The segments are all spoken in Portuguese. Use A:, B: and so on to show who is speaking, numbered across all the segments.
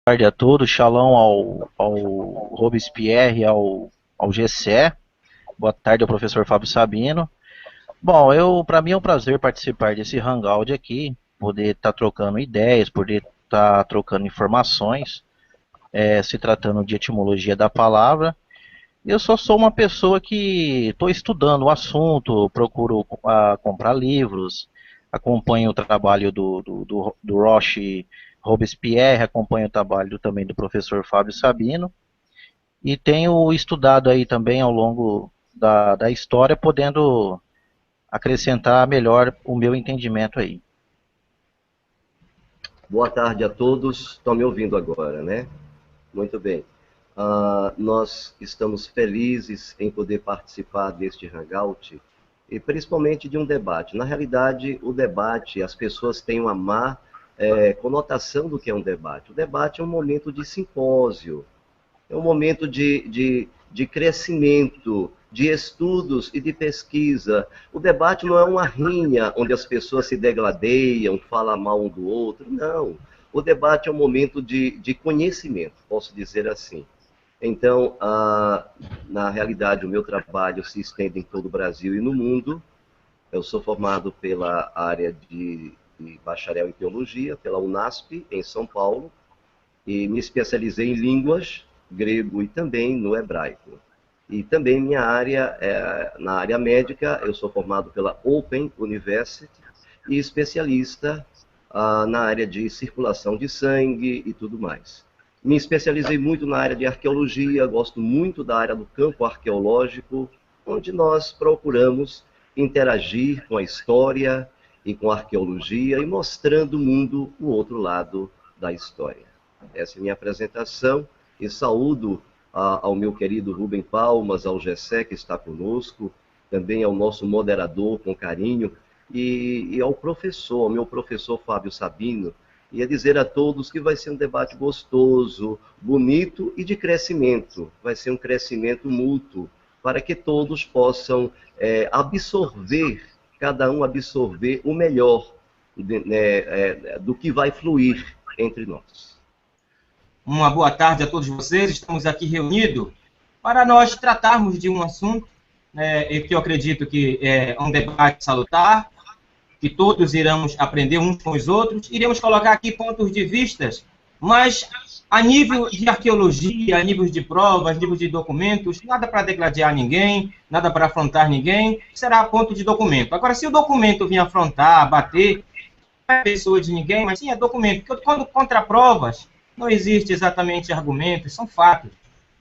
A: tarde a todos, shalom ao Robespierre, ao GCE. Boa tarde ao professor Fábio Sabino. Bom, para mim é um prazer participar desse hangout aqui, poder estar trocando ideias, poder estar trocando informações, se tratando de etimologia da palavra. Eu só sou uma pessoa que estou estudando o assunto, procuro comprar livros, acompanho o trabalho do Roche Robespierre, acompanho o trabalho também do professor Fábio Sabino, e tenho estudado aí também ao longo da história, podendo acrescentar melhor o meu entendimento aí.
B: Boa tarde a todos. Estão me ouvindo agora, né? Muito bem. Nós estamos felizes em poder participar deste hangout e principalmente de um debate. Na realidade, o debate, as pessoas têm uma má conotação do que é um debate. O debate é um momento de simpósio, é um momento de crescimento, de estudos e de pesquisa. O debate não é uma rinha onde as pessoas se degladeiam, falam mal um do outro. Não. O debate é um momento de conhecimento, posso dizer assim. Então, na realidade, o meu trabalho se estende em todo o Brasil e no mundo. Eu sou formado pela área de bacharel em teologia, pela UNASP, em São Paulo, e me especializei em línguas, grego e também no hebraico. E também minha área, na área médica, eu sou formado pela Open University e especialista na área de circulação de sangue e tudo mais. Me especializei muito na área de arqueologia, gosto muito da área do campo arqueológico, onde nós procuramos interagir com a história e com a arqueologia e mostrando o mundo o outro lado da história. Essa é a minha apresentação e saúdo ao meu querido Rubem Palmas, ao Gessé que está conosco, também ao nosso moderador com carinho e ao professor, ao meu professor Fábio Sabino, e a dizer a todos que vai ser um debate gostoso, bonito e de crescimento. Vai ser um crescimento mútuo, para que todos possam absorver, cada um absorver o melhor do que vai fluir entre nós.
C: Uma boa tarde a todos vocês. Estamos aqui reunidos para nós tratarmos de um assunto que eu acredito que é um debate salutar, que todos iremos aprender uns com os outros. Iremos colocar aqui pontos de vistas, mas a nível de arqueologia, a nível de provas, a nível de documentos, nada para degladiar ninguém, nada para afrontar ninguém, será ponto de documento. Agora, se o documento vir afrontar, bater, não é pessoa de ninguém, mas sim é documento. Porque quando contra provas, não existe exatamente argumentos, são fatos.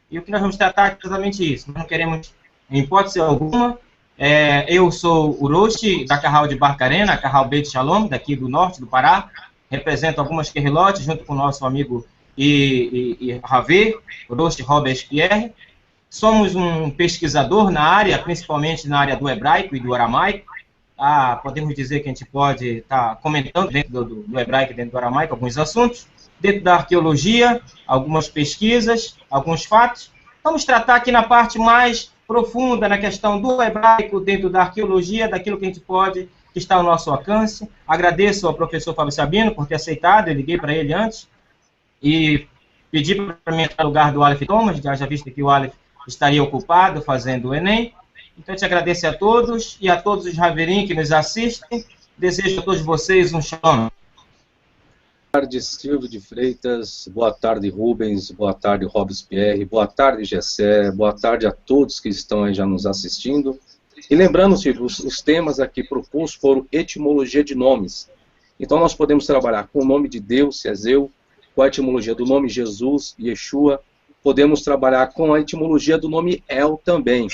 C: E o que nós vamos tratar é exatamente isso. Nós não queremos, em hipótese alguma, eu sou o Roche, da Carral de Barcarena, Carral Beit Shalom, daqui do norte do Pará, represento algumas querrilotes, junto com o nosso amigo e Ravé, Roche Robespierre. Somos um pesquisador na área, principalmente na área do hebraico e do aramaico. Podemos dizer que a gente pode estar comentando dentro do hebraico e dentro do aramaico alguns assuntos. Dentro da arqueologia, algumas pesquisas, alguns fatos. Vamos tratar aqui na parte mais profunda, na questão do hebraico, dentro da arqueologia, daquilo que a gente pode, que está ao nosso alcance. Agradeço ao professor Fábio Sabino por ter aceitado, eu liguei para ele antes, e pedi para mim entrar no lugar do Aleph Thomas, já visto que o Aleph estaria ocupado fazendo o Enem. Então, eu te agradeço a todos e a todos os Raverim que nos assistem. Desejo a todos vocês um shalom.
D: Boa tarde, Silvio de Freitas, boa tarde, Rubens, boa tarde, Robespierre, boa tarde, Gessé, boa tarde a todos que estão aí já nos assistindo. E lembrando, Silvio, os temas aqui propostos foram etimologia de nomes. Então nós podemos trabalhar com o nome de Deus, Sezeu, com a etimologia do nome Jesus, Yeshua, podemos trabalhar com a etimologia do nome El também.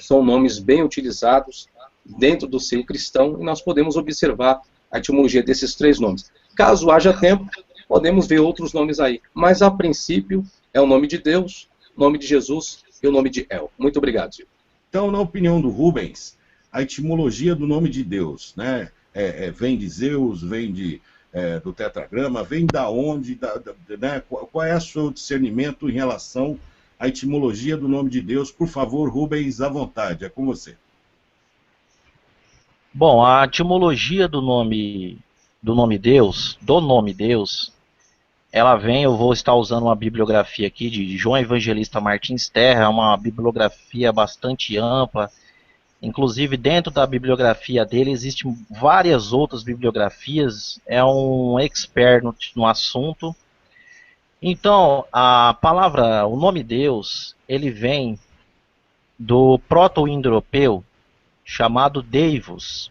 D: São nomes bem utilizados dentro do seio cristão e nós podemos observar a etimologia desses três nomes. Caso haja tempo, podemos ver outros nomes aí. Mas, a princípio, é o nome de Deus, o nome de Jesus e o nome de El. Muito obrigado, Silvio.
E: Então, na opinião do Rubens, a etimologia do nome de Deus, né, vem de Zeus, vem do tetragrama, vem da onde, né, qual é o seu discernimento em relação à etimologia do nome de Deus? Por favor, Rubens, à vontade, é com você.
A: Bom, a etimologia do nome Deus, ela vem, eu vou estar usando uma bibliografia aqui de João Evangelista Martins Terra, é uma bibliografia bastante ampla. Inclusive, dentro da bibliografia dele, existem várias outras bibliografias, é um expert no assunto. Então, a palavra, o nome Deus, ele vem do proto-indo-europeu chamado Deivos.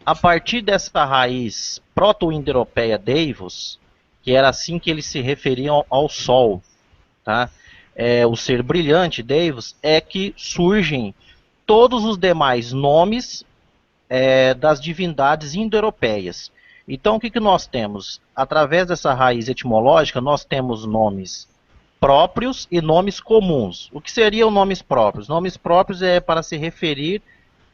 A: A partir dessa raiz proto-indo-europeia Deivos, que era assim que eles se referiam ao Sol, tá? O ser brilhante, Deivos, é que surgem todos os demais nomes das divindades indo-europeias. Então, o que nós temos? Através dessa raiz etimológica, nós temos nomes próprios e nomes comuns. O que seriam nomes próprios? Nomes próprios é para se referir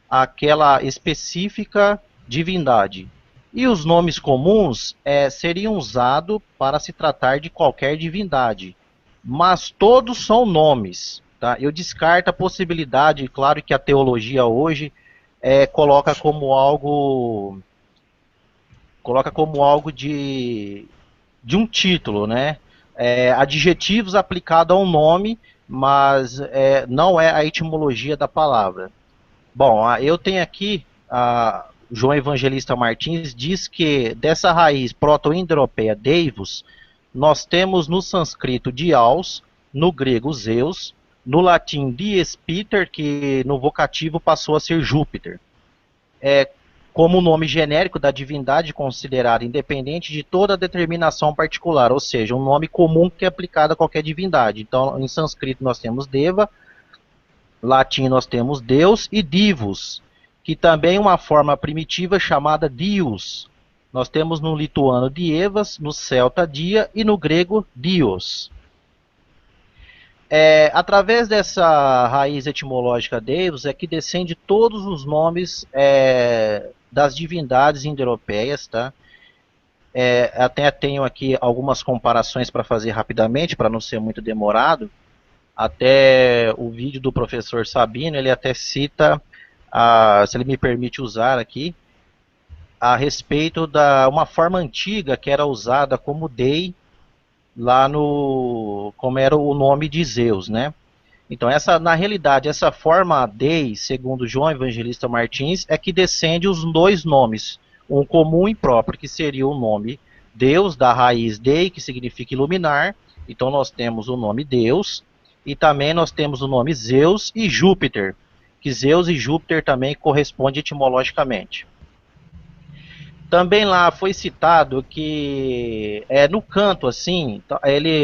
A: àquela específica divindade. E os nomes comuns seriam usados para se tratar de qualquer divindade. Mas todos são nomes. Tá? Eu descarto a possibilidade, claro que a teologia hoje coloca como algo de um título, né? Adjetivos aplicados a um nome, mas não é a etimologia da palavra. Bom, eu tenho aqui, João Evangelista Martins diz que dessa raiz proto-indo-europeia Deivos, nós temos no sânscrito Diaos, no grego Zeus, no latim Dies Ipter, que no vocativo passou a ser Júpiter. Como nome genérico da divindade considerada independente de toda determinação particular, ou seja, um nome comum que é aplicado a qualquer divindade. Então, em sânscrito nós temos Deva, latim nós temos Deus e Divus, que também é uma forma primitiva chamada Dios. Nós temos no lituano Dievas, no celta Dia e no grego Dios. Através dessa raiz etimológica Deus é que descende todos os nomes das divindades indo-europeias, tá? Até tenho aqui algumas comparações para fazer rapidamente, para não ser muito demorado. Até o vídeo do professor Sabino, ele até cita, se ele me permite usar aqui, a respeito da uma forma antiga que era usada como Dei, lá como era o nome de Zeus, né? Então, na realidade, essa forma Dei, segundo João Evangelista Martins, é que descende os dois nomes, um comum e próprio, que seria o nome Deus, da raiz Dei, que significa iluminar. Então, nós temos o nome Deus, e também nós temos o nome Zeus e Júpiter, que Zeus e Júpiter também correspondem etimologicamente. Também lá foi citado que no canto, assim,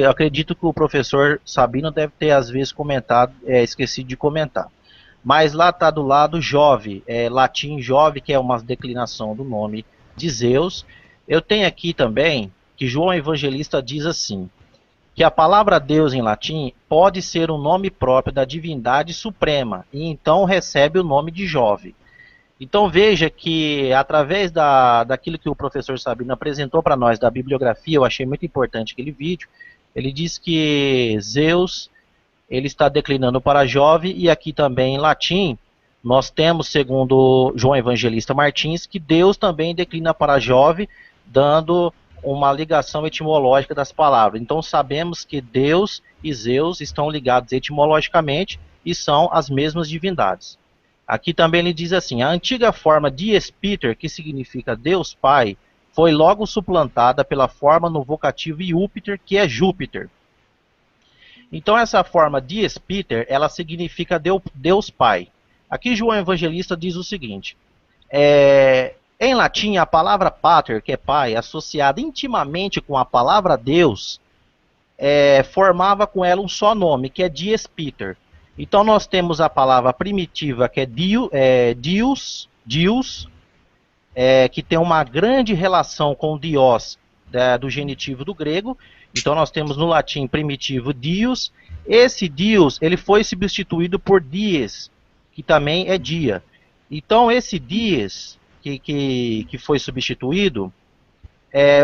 A: acredito que o professor Sabino deve ter às vezes comentado, esquecido de comentar. Mas lá está do lado Jove, latim Jove, que é uma declinação do nome de Zeus. Eu tenho aqui também que João Evangelista diz assim, que a palavra Deus em latim pode ser um nome próprio da divindade suprema, e então recebe o nome de Jove. Então veja que através daquilo que o professor Sabino apresentou para nós da bibliografia, eu achei muito importante aquele vídeo, ele diz que Zeus ele está declinando para Jove, e aqui também em latim nós temos, segundo João Evangelista Martins, que Deus também declina para Jove, dando uma ligação etimológica das palavras. Então sabemos que Deus e Zeus estão ligados etimologicamente e são as mesmas divindades. Aqui também ele diz assim, a antiga forma Dies Ipter, que significa Deus Pai, foi logo suplantada pela forma no vocativo Iúpiter, que é Júpiter. Então essa forma Dies Ipter, ela significa Deus Pai. Aqui João Evangelista diz o seguinte, em latim a palavra pater, que é pai, associada intimamente com a palavra Deus, formava com ela um só nome, que é Dies Ipter. Então nós temos a palavra primitiva que é Dios, que tem uma grande relação com Dios, do genitivo do grego. Então nós temos no latim primitivo Dios. Esse Dios ele foi substituído por dies, que também é dia. Então esse dies que foi substituído,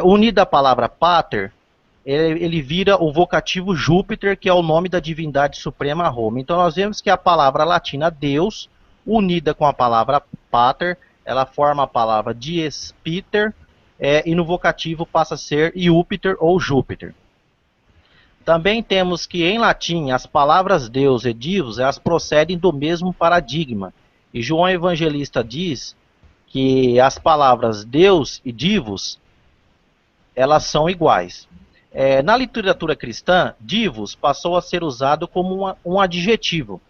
A: unido à palavra pater, ele vira o vocativo Júpiter, que é o nome da divindade suprema Roma. Então nós vemos que a palavra latina Deus, unida com a palavra pater, ela forma a palavra Dies Ipter, e no vocativo passa a ser Júpiter ou Júpiter. Também temos que, em latim, as palavras Deus e Divus, elas procedem do mesmo paradigma. E João Evangelista diz que as palavras Deus e Divus, elas são iguais. Na literatura cristã, Divus passou a ser usado como um adjetivo.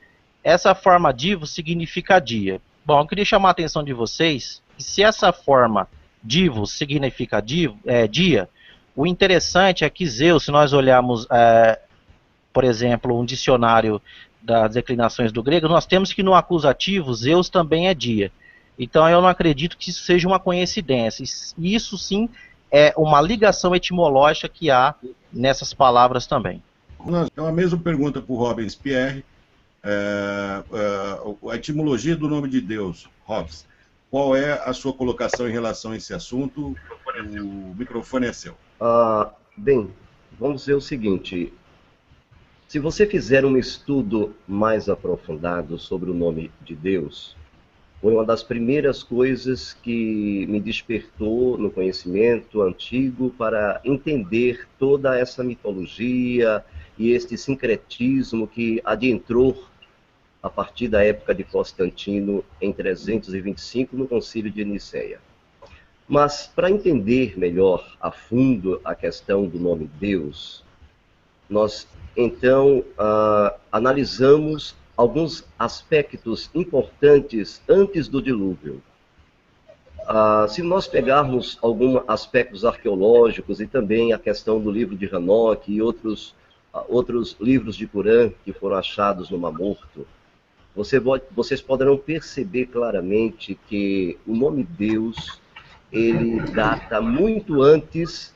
A: Essa forma Divus significa dia. Bom, eu queria chamar a atenção de vocês que se essa forma Divus significa dia, o interessante é que Zeus, se nós olharmos, por exemplo, um dicionário das declinações do grego, nós temos que no acusativo Zeus também é dia. Então eu não acredito que isso seja uma coincidência. Isso sim é uma ligação etimológica que há nessas palavras também.
E: Então a mesma pergunta para o Rubens Pierre. A etimologia do nome de Deus, Hobbes, qual é a sua colocação em relação a esse assunto? O microfone é seu.
B: Bem, vamos ver o seguinte. Se você fizer um estudo mais aprofundado sobre o nome de Deus, foi uma das primeiras coisas que me despertou no conhecimento antigo para entender toda essa mitologia e este sincretismo que adentrou a partir da época de Constantino, em 325, no Concílio de Nicéia. Mas, para entender melhor a fundo a questão do nome Deus, nós, então, analisamos alguns aspectos importantes antes do dilúvio. Se nós pegarmos alguns aspectos arqueológicos e também a questão do livro de Enoque e outros livros de Corã que foram achados no Mar Morto, vocês poderão perceber claramente que o nome Deus, ele data muito antes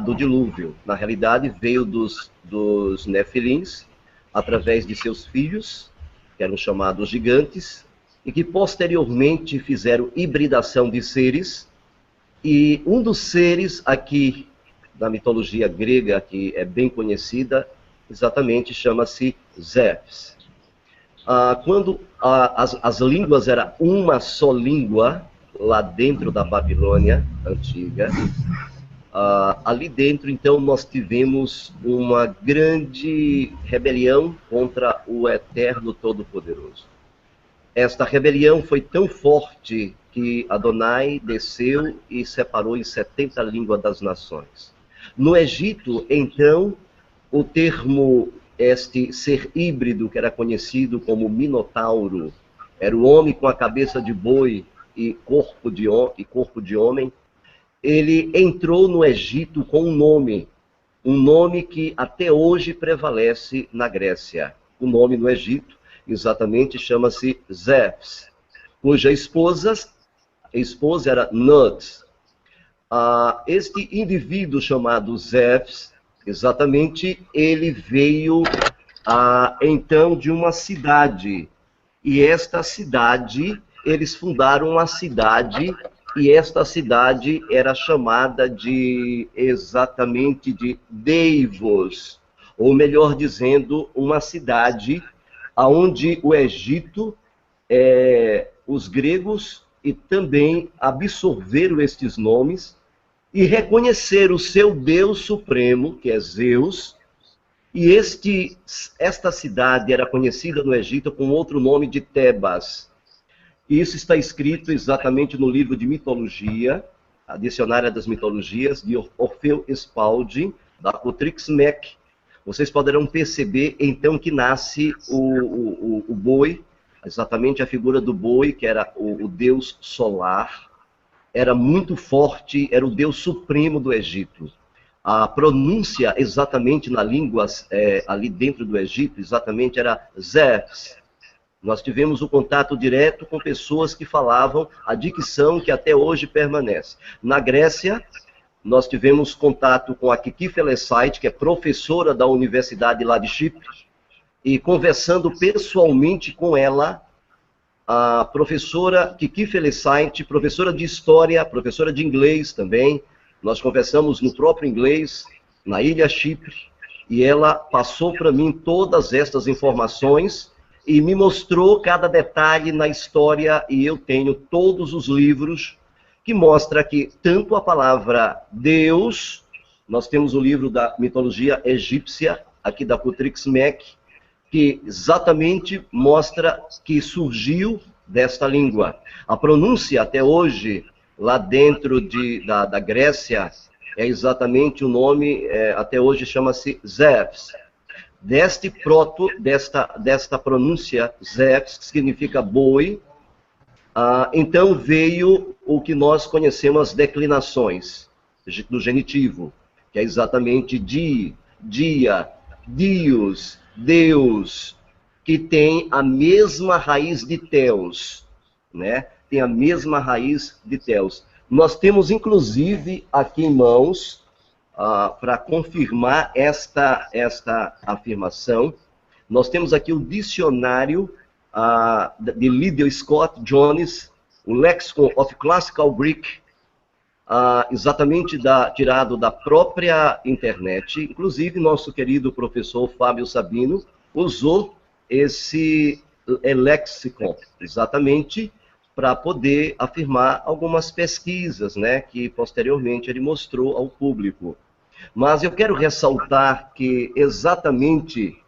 B: do dilúvio. Na realidade, veio dos Nefilins, através de seus filhos, que eram chamados gigantes, e que posteriormente fizeram hibridação de seres, e um dos seres aqui, da mitologia grega, que é bem conhecida, exatamente chama-se Zeus. Quando as línguas eram uma só língua, lá dentro da Babilônia antiga, ali dentro, então, nós tivemos uma grande rebelião contra o Eterno Todo-Poderoso. Esta rebelião foi tão forte que Adonai desceu e separou em 70 línguas das nações. No Egito, então, o termo, este ser híbrido, que era conhecido como Minotauro, era o homem com a cabeça de boi e corpo de homem. Ele entrou no Egito com um nome que até hoje prevalece na Grécia. O nome no Egito, exatamente, chama-se Zeus, cuja esposa era Nut. Este indivíduo chamado Zeus, exatamente, ele veio então de uma cidade. E esta cidade, eles fundaram uma cidade, e esta cidade era chamada exatamente de Deivos, ou melhor dizendo, uma cidade onde o Egito, os gregos, e também absorveram estes nomes e reconheceram o seu Deus supremo, que é Zeus, e esta cidade era conhecida no Egito com outro nome de Tebas. Isso está escrito exatamente no livro de mitologia, a Dicionária das Mitologias, de Orfeu Spalding, da Cotrix Mac. Vocês poderão perceber, então, que nasce o boi, exatamente a figura do boi, que era o deus solar, era muito forte, era o deus supremo do Egito. A pronúncia, exatamente na língua ali dentro do Egito, exatamente era Zeus. Nós tivemos o contato direto com pessoas que falavam a dicção que até hoje permanece. Na Grécia, nós tivemos contato com a Kiki Felecite, que é professora da universidade lá de Chipre, e conversando pessoalmente com ela, a professora Kiki Felecite, professora de história, professora de inglês também, nós conversamos no próprio inglês, na ilha Chipre, e ela passou para mim todas estas informações e me mostrou cada detalhe na história, e eu tenho todos os livros que mostra que tanto a palavra Deus, nós temos o livro da mitologia egípcia, aqui da Cotrix Mac, que exatamente mostra que surgiu desta língua. A pronúncia até hoje, lá dentro da Grécia, é exatamente o nome, até hoje chama-se Zeus. Desta pronúncia, Zeus, que significa boi, então veio o que nós conhecemos as declinações do genitivo, que é exatamente dia, Dios, Deus, que tem a mesma raiz de Theos, né? Tem a mesma raiz de Theos. Nós temos, inclusive, aqui em mãos, para confirmar esta afirmação, nós temos aqui o dicionário de Liddell Scott Jones, o Lexicon of Classical Greek, exatamente tirado da própria internet. Inclusive, nosso querido professor Fábio Sabino usou esse lexicon, exatamente, para poder afirmar algumas pesquisas, né, que posteriormente ele mostrou ao público. Mas eu quero ressaltar que exatamente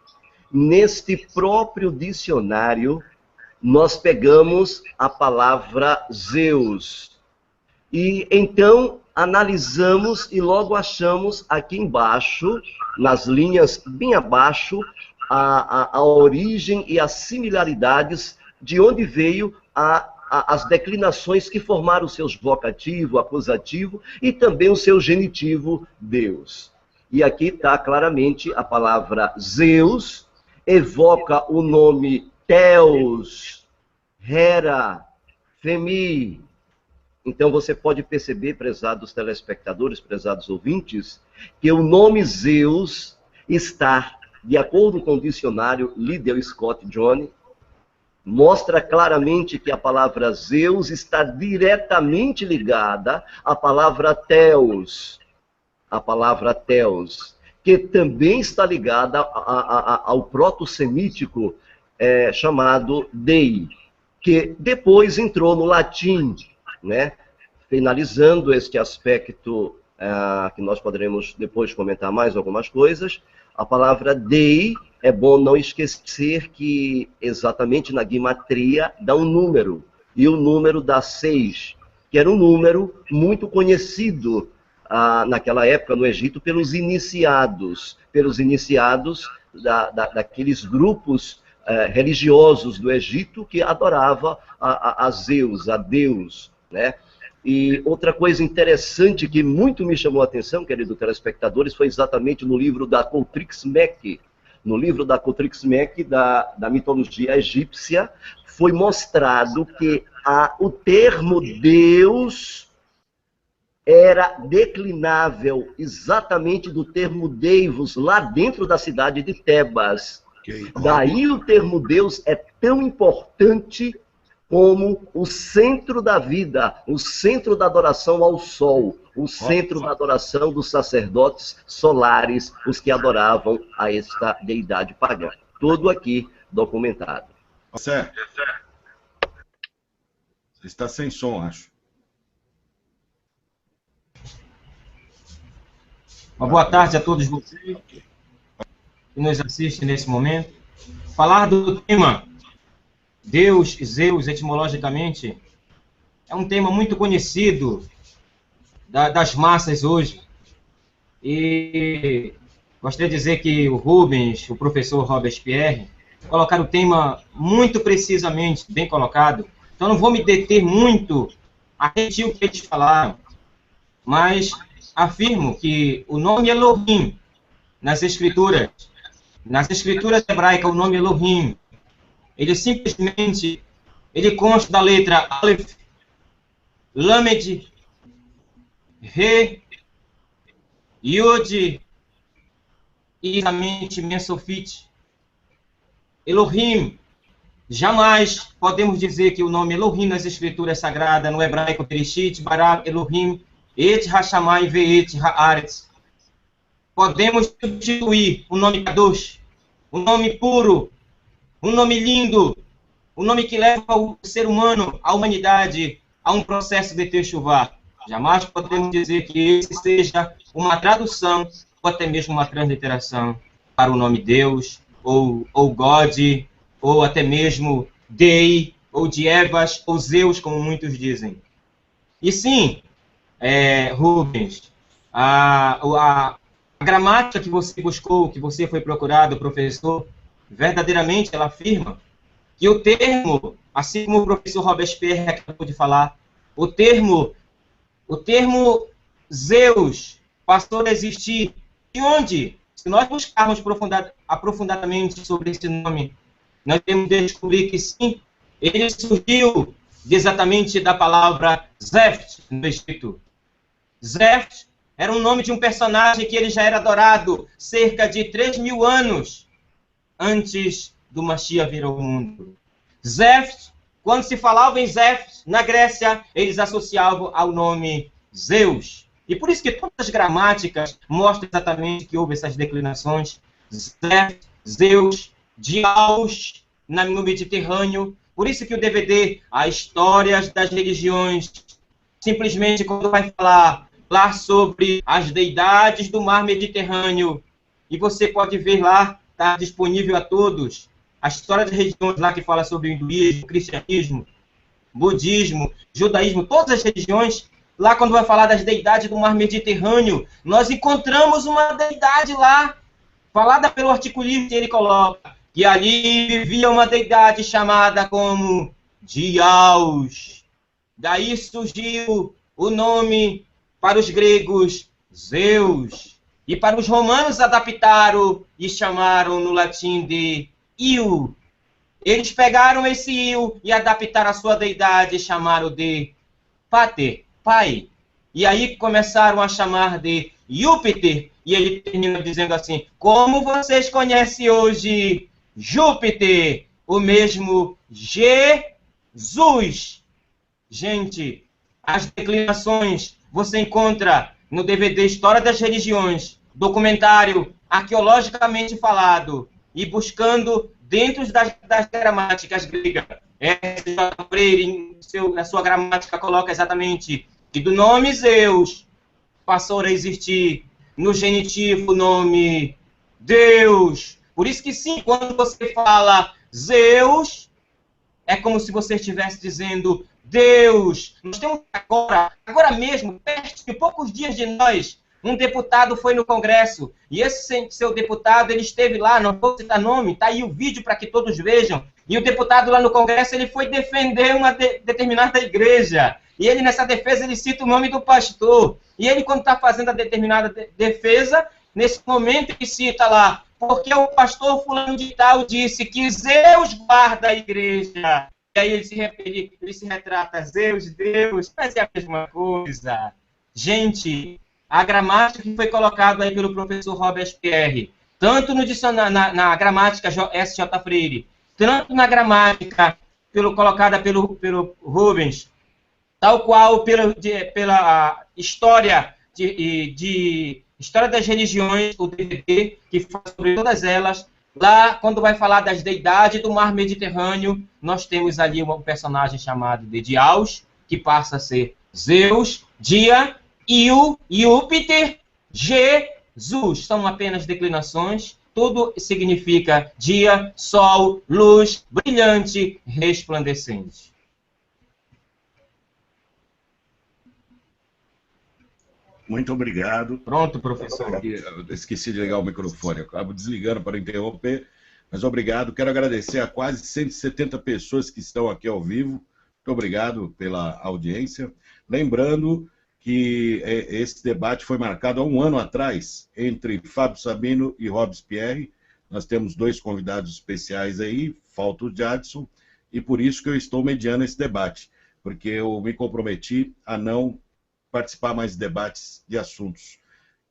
B: neste próprio dicionário nós pegamos a palavra Zeus. E então analisamos e logo achamos aqui embaixo, nas linhas bem abaixo, a origem e as similaridades de onde veio as declinações que formaram o seu vocativo, acusativo e também o seu genitivo Deus. E aqui está claramente a palavra Zeus, evoca o nome Theos, Hera, Femi. Então você pode perceber, prezados telespectadores, prezados ouvintes, que o nome Zeus está, de acordo com o dicionário Liddell Scott Jones, mostra claramente que a palavra Zeus está diretamente ligada à palavra Theos, que também está ligada ao proto-semítico chamado Dei, que depois entrou no latim, né? Finalizando este aspecto que nós poderemos depois comentar mais algumas coisas, a palavra Dei, é bom não esquecer que exatamente na guimatria dá um número, e o número dá 6, que era um número muito conhecido naquela época no Egito pelos iniciados daqueles grupos religiosos do Egito que adorava a Zeus, a Deus, né? E outra coisa interessante que muito me chamou a atenção, querido telespectadores, foi exatamente no livro da Cotrix Mac. No livro da Cotrix Mac, da mitologia egípcia, foi mostrado que o termo Deus era declinável exatamente do termo Deivos, lá dentro da cidade de Tebas. Daí o termo Deus é tão importante como o centro da vida, o centro da adoração ao sol, o centro da adoração dos sacerdotes solares, os que adoravam a esta deidade pagã. Tudo aqui documentado.
E: Você está sem som, acho.
C: Uma boa tarde a todos vocês que nos assistem nesse momento. Falar do tema Deus, Zeus, etimologicamente, é um tema muito conhecido das massas hoje. E gostaria de dizer que o Rubens, o professor Robespierre, colocaram o tema muito precisamente, bem colocado. Então não vou me deter muito a repetir o que eles falaram, mas afirmo que o nome Elohim, nas escrituras hebraicas, o nome Elohim, ele simplesmente, consta da letra Aleph, Lamed, Re, Yod, e exatamente Mensofit. Elohim, jamais podemos dizer que o nome Elohim nas escrituras sagradas, no hebraico Bereshit, Bara, Elohim, Et Hashamai Ve'et Haaretz. Podemos substituir o nome Kadosh, o nome puro, um nome lindo, um nome que leva o ser humano, a humanidade, a um processo de techuvá. Jamais podemos dizer que esse seja uma tradução ou até mesmo uma transliteração para o nome Deus, ou God, ou até mesmo Dei, ou Dievas, ou Zeus, como muitos dizem. E sim, Rubens, a gramática que você buscou, que você foi procurado, professor, verdadeiramente ela afirma que o termo, assim como o professor Robespierre acabou de falar, o termo Zeus passou a existir. De onde? Se nós buscarmos aprofundadamente sobre esse nome, nós temos de descobrir que sim, ele surgiu exatamente da palavra Zeph, no Egito. Zeph era o nome de um personagem que ele já era adorado cerca de 3.000 anos antes do Mashiach vir ao mundo. Zeph, quando se falava em Zeph, na Grécia, eles associavam ao nome Zeus. E por isso que todas as gramáticas mostram exatamente que houve essas declinações. Zeph, Zeus, Diaus, no Mediterrâneo. Por isso que o DVD, a Histórias das Religiões, simplesmente quando vai falar sobre as deidades do mar Mediterrâneo, e você pode ver lá, está disponível a todos, a história das religiões lá que fala sobre o hinduísmo, o cristianismo, budismo, judaísmo, todas as religiões, lá quando vai falar das deidades do mar Mediterrâneo, nós encontramos uma deidade lá, falada pelo articulista, ele coloca que ali vivia uma deidade chamada como Diaus. Daí surgiu o nome para os gregos Zeus, e para os romanos adaptaram e chamaram no latim de Iu. Eles pegaram esse Iu e adaptaram a sua deidade e chamaram de Pater, pai. E aí começaram a chamar de Júpiter, e ele termina dizendo assim: como vocês conhecem hoje Júpiter, o mesmo Jesus. Gente, as declinações você encontra no DVD História das Religiões, documentário arqueologicamente falado, e buscando dentro das gramáticas gregas. S.J. Freire, na sua gramática, coloca exatamente que do nome Zeus passou a existir no genitivo o nome Deus. Por isso que sim, quando você fala Zeus, é como se você estivesse dizendo Deus. Nós temos agora mesmo, perto de poucos dias de nós, um deputado foi no Congresso, e esse seu deputado, ele esteve lá, não vou citar nome, está aí o vídeo para que todos vejam, e o deputado lá no Congresso, ele foi defender uma determinada igreja, e ele nessa defesa, ele cita o nome do pastor, e ele quando está fazendo a determinada defesa, nesse momento ele cita lá, porque o pastor fulano de tal disse que Zeus guarda a igreja. E aí ele se retrata, Zeus, Deus, mas é a mesma coisa. Gente, a gramática que foi colocada aí pelo professor Robespierre, tanto no dicionário, na gramática S.J. Freire, tanto na gramática colocada pelo Rubens, tal qual pela história História das Religiões, o DVD, que fala sobre todas elas. Lá, quando vai falar das deidades do mar Mediterrâneo, nós temos ali um personagem chamado de Diaus, que passa a ser Zeus, Dia, Iu, Júpiter, Jesus. São apenas declinações. Tudo significa dia, sol, luz, brilhante, resplandecente.
E: Muito obrigado.
C: Pronto, professor.
E: Eu esqueci de ligar o microfone, eu acabo desligando para interromper, mas obrigado. Quero agradecer a quase 170 pessoas que estão aqui ao vivo. Muito obrigado pela audiência. Lembrando que esse debate foi marcado há um ano atrás entre Fábio Sabino e Robespierre. Nós temos 2 convidados especiais aí, falta o Jadson, e por isso que eu estou mediando esse debate, porque eu me comprometi a não participar mais de debates de assuntos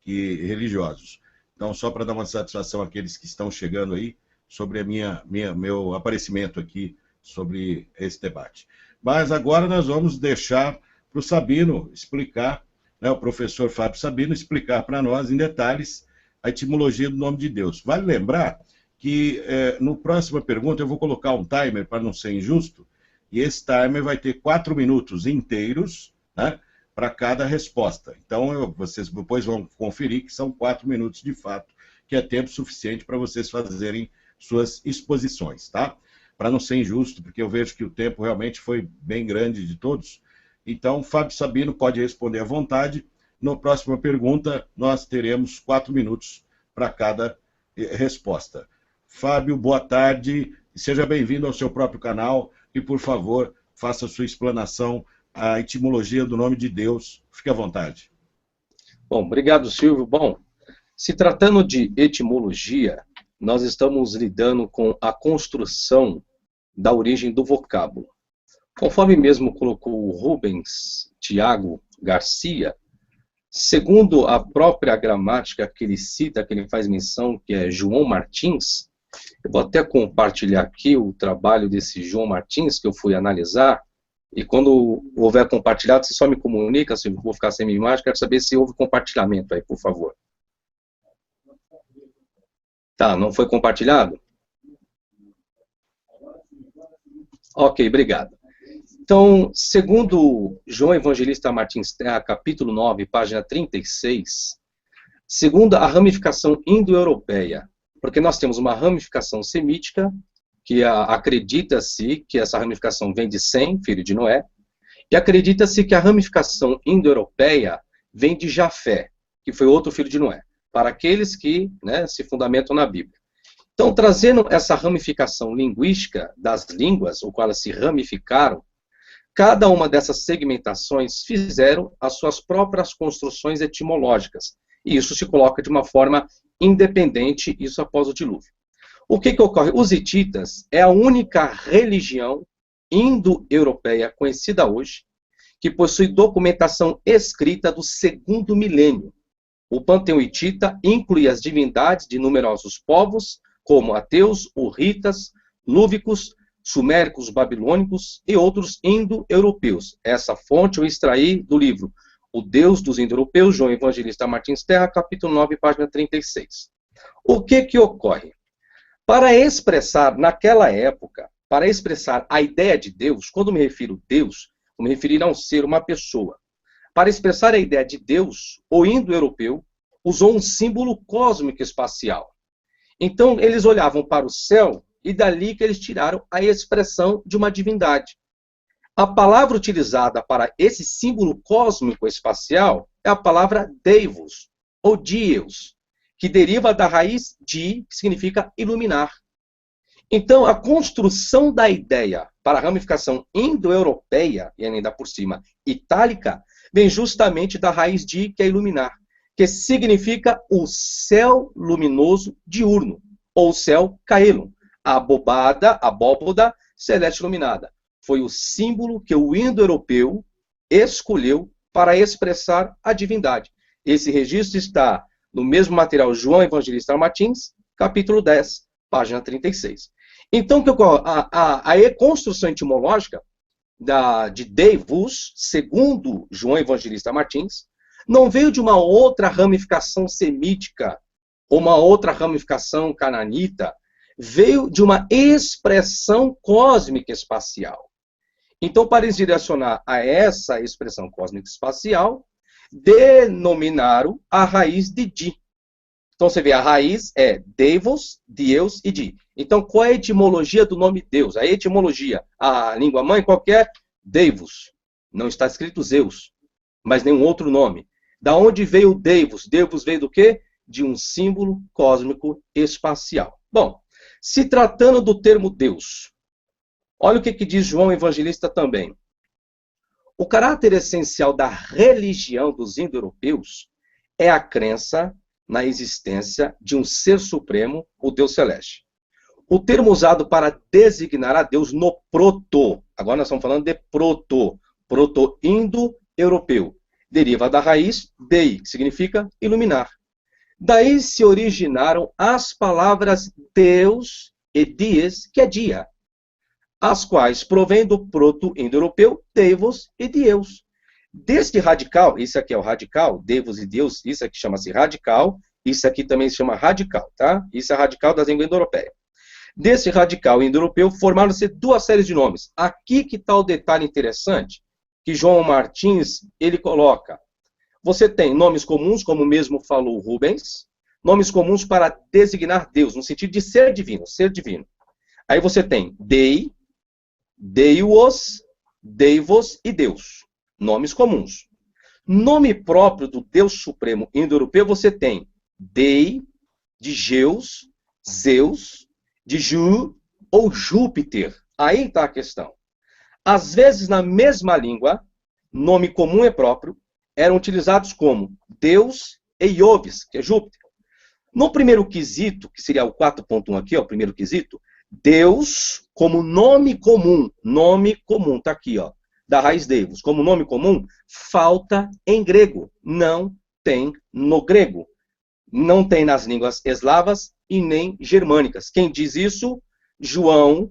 E: religiosos. Então, só para dar uma satisfação àqueles que estão chegando aí sobre meu aparecimento aqui sobre esse debate. Mas agora nós vamos deixar para o Sabino explicar, né, o professor Fábio Sabino explicar para nós em detalhes a etimologia do nome de Deus. Vale lembrar que no próxima pergunta eu vou colocar um timer para não ser injusto, e esse timer vai ter 4 minutos inteiros, né, para cada resposta. Então, vocês depois vão conferir que são 4 minutos de fato, que é tempo suficiente para vocês fazerem suas exposições, tá? Para não ser injusto, porque eu vejo que o tempo realmente foi bem grande de todos. Então, Fábio Sabino pode responder à vontade. Na próxima pergunta, nós teremos 4 minutos para cada resposta. Fábio, boa tarde, seja bem-vindo ao seu próprio canal e, por favor, faça a sua explanação, a etimologia do nome de Deus. Fique à vontade.
D: Bom, obrigado, Silvio. Bom, se tratando de etimologia, nós estamos lidando com a construção da origem do vocábulo. Conforme mesmo colocou o Rubens Tiago Garcia, segundo a própria gramática que ele cita, que ele faz menção, que é João Martins, eu vou até compartilhar aqui o trabalho desse João Martins, que eu fui analisar, e quando houver compartilhado, você só me comunica, se eu vou ficar sem minha imagem, quero saber se houve compartilhamento aí, por favor. Tá, não foi compartilhado? Ok, obrigado. Então, segundo João Evangelista Martins Terra, capítulo 9, página 36, segundo a ramificação indo-europeia, porque nós temos uma ramificação semítica, que acredita-se que essa ramificação vem de Sem, filho de Noé, e acredita-se que a ramificação indo-europeia vem de Jafé, que foi outro filho de Noé, para aqueles que, né, se fundamentam na Bíblia. Então, trazendo essa ramificação linguística das línguas, o qual elas se ramificaram, cada uma dessas segmentações fizeram as suas próprias construções etimológicas, e isso se coloca de uma forma independente, isso após o dilúvio. O que ocorre? Os hititas é a única religião indo-europeia conhecida hoje que possui documentação escrita do 2º milênio. O panteão hitita inclui as divindades de numerosos povos, como ateus, hurritas, lúvicos, suméricos, babilônicos e outros indo-europeus. Essa fonte eu extraí do livro O Deus dos Indo-Europeus, João Evangelista Martins Terra, capítulo 9, página 36. O que ocorre? Para expressar, naquela época, para expressar a ideia de Deus, quando me refiro a Deus, eu me referir a um ser, uma pessoa. Para expressar a ideia de Deus, o indo-europeu usou um símbolo cósmico espacial. Então, eles olhavam para o céu e dali que eles tiraram a expressão de uma divindade. A palavra utilizada para esse símbolo cósmico espacial é a palavra Deivos, ou Deus, que deriva da raiz di, que significa iluminar. Então, a construção da ideia para a ramificação indo-europeia, e ainda por cima itálica, vem justamente da raiz di, que é iluminar, que significa o céu luminoso diurno, ou céu caelum, a abóboda celeste iluminada. Foi o símbolo que o indo-europeu escolheu para expressar a divindade. Esse registro está no mesmo material João Evangelista Martins, capítulo 10, página 36. Então, a construção etimológica de Deivos, segundo João Evangelista Martins, não veio de uma outra ramificação semítica, ou uma outra ramificação cananita, veio de uma expressão cósmica espacial. Então, para eles direcionar a essa expressão cósmica espacial, denominaram a raiz de Di. Então, você vê, a raiz é Deivos, Deus e Di. Então, qual é a etimologia do nome Deus? A etimologia, a língua mãe, qualquer Deivos. Não está escrito Zeus, mas nenhum outro nome. Da onde veio o Deivos? Deivos veio do quê? De um símbolo cósmico espacial. Bom, se tratando do termo Deus, olha o que diz João Evangelista também. O caráter essencial da religião dos indo-europeus é a crença na existência de um ser supremo, o Deus Celeste. O termo usado para designar a Deus no proto, agora nós estamos falando de proto-indo-europeu, deriva da raiz dei, que significa iluminar. Daí se originaram as palavras Deus e dies, que é dia, as quais provêm do proto-indo-europeu Deivos e Deus. Deste radical, isso aqui é o radical, Deivos e Deus, isso aqui chama-se radical, isso aqui também se chama radical, tá? Isso é radical da língua indo-europeia. Desse radical indo-europeu formaram-se duas séries de nomes. Aqui que está o detalhe interessante, que João Martins, ele coloca. Você tem nomes comuns, como mesmo falou Rubens, nomes comuns para designar Deus, no sentido de ser divino, ser divino. Aí você tem Dei, Deus, Deivos e Deus, nomes comuns. Nome próprio do Deus Supremo indo-europeu, você tem Dei, de Geus, Zeus, de Ju ou Júpiter. Aí está a questão. Às vezes, na mesma língua, nome comum e próprio, eram utilizados como Deus e Iovis, que é Júpiter. No primeiro quesito, que seria o 4.1 aqui, ó, o primeiro quesito, Deus como nome comum, está aqui, ó, da raiz deivos, como nome comum, falta em grego, não tem no grego, não tem nas línguas eslavas e nem germânicas. Quem diz isso? João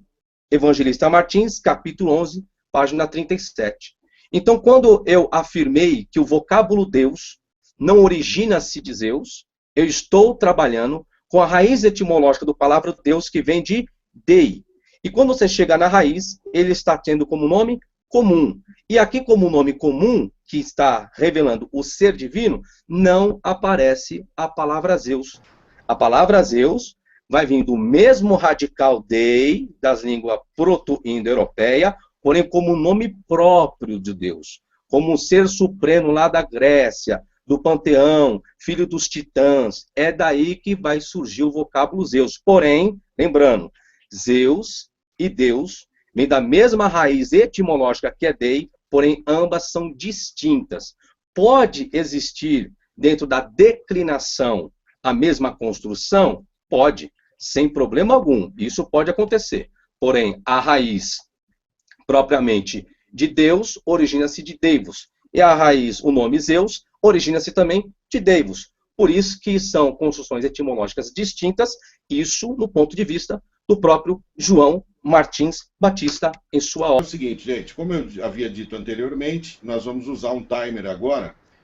D: Evangelista Martins, capítulo 11, página 37. Então, quando eu afirmei que o vocábulo Deus não origina-se de Zeus, eu estou trabalhando com a raiz etimológica do palavra Deus, que vem de Dei. E quando você chega na raiz, ele está tendo como nome comum. E aqui, como nome comum, que está revelando o ser divino, não aparece a palavra Zeus. A palavra Zeus vai vir do mesmo radical Dei, das línguas proto-indo-europeia, porém como nome próprio de Deus, como um ser supremo lá da Grécia, do panteão, filho dos titãs. É daí que vai surgir o vocábulo Zeus. Porém, lembrando, Zeus e Deus vêm da mesma raiz etimológica que é Dei, porém ambas são distintas. Pode existir dentro da declinação a mesma construção? Pode, sem problema algum. Isso pode acontecer. Porém, a raiz propriamente de Deus origina-se de Deivos. E a raiz, o nome Zeus, origina-se também de Deivos. Por isso que são construções etimológicas distintas, isso no ponto de vista do próprio João Martins Batista em sua
E: É
D: obra.
E: o seguinte, gente, como eu havia dito anteriormente, nós vamos usar um timer agora